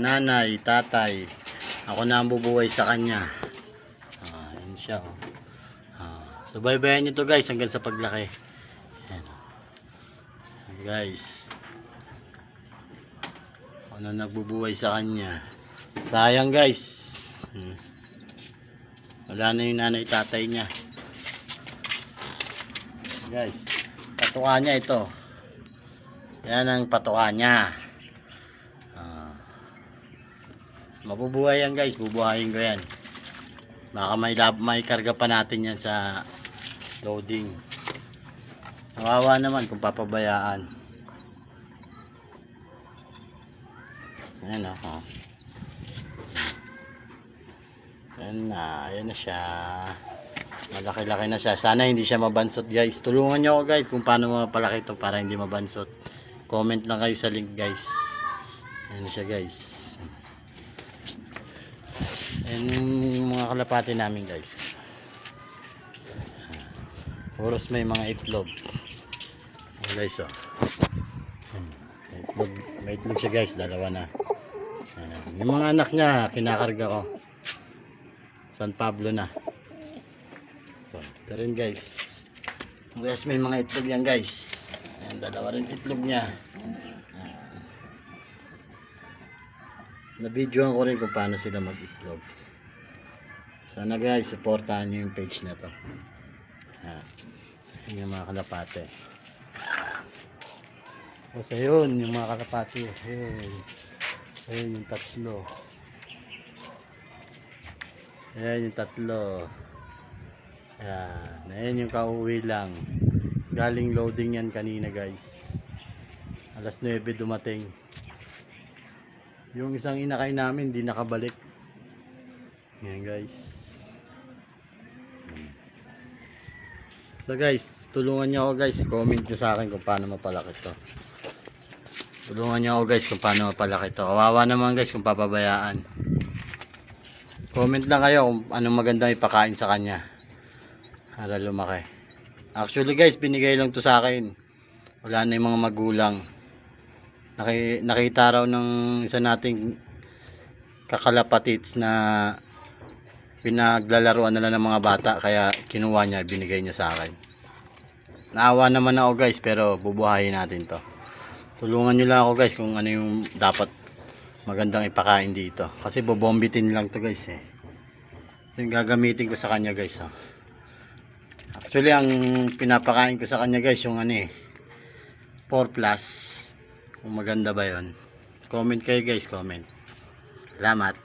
nanay, tatay. Ako na ang bubuhay sa kanya. Yun siya. Subaybayan nyo to guys hanggang sa paglaki. Ayan. Guys. Ako na nagbubuhay sa kanya. Sayang guys. Wala na yung nanay, tatay niya. Guys. Patuka niya ito. Yan ang patuka niya. Mabubuhay yan guys, bubuhayin ko yan. Baka may karga pa natin yan sa loading. Kawawa naman kung papabayaan. Ayan o. Ayan na siya. Malaki-laki na siya. Sana hindi siya mabansot guys. Tulungan nyo ako guys kung paano mapalaki ito para hindi mabansot. Comment lang kayo sa link guys. Ayan na siya guys. Ayan yung mga kalapati namin guys. Puros may mga itlog. Ayan guys o. May itlog siya guys. Dalawa na. Ayan. Yung mga anak niya kinakarga ko. San Pablo na. Pero yun guys. May mga itlog yan guys. Ayan, dalawa rin itlog niya. Na-videoan ko rin kung paano sila mag-itlog. Sana guys, supportahan nyo yung page na to. Yun yung mga kalapate. Kasi yun, yung mga kalapate. Ayun yung tatlo. Ayan yung tatlo. Ayan yung kauwi lang. Galing loading yan kanina guys. Alas 9 dumating. Yung isang inakay namin hindi nakabalik. Ayan guys. So guys, tulungan nyo ako guys. Comment nyo sa akin kung paano mapalaki to. Tulungan nyo ako guys kung paano mapalaki to. Kawawa naman guys kung papabayaan. Comment lang kayo kung anong magandang ipakain sa kanya para lumaki. Actually guys, binigay lang to sa akin. Wala na yung mga magulang. Nakita raw ng isa nating kakalapatits na pinaglalaruan nila ng mga bata, kaya kinuha niya, binigay niya sa akin. Naawa naman ako guys, pero bubuhayin natin to. Tulungan nyo lang ako guys kung ano yung dapat magandang ipakain dito, kasi bobombitin lang to guys yung gagamitin ko sa kanya guys. Actually ang pinapakain ko sa kanya guys yung 4 plus. Kung maganda ba yon, comment kayo guys, comment. Salamat.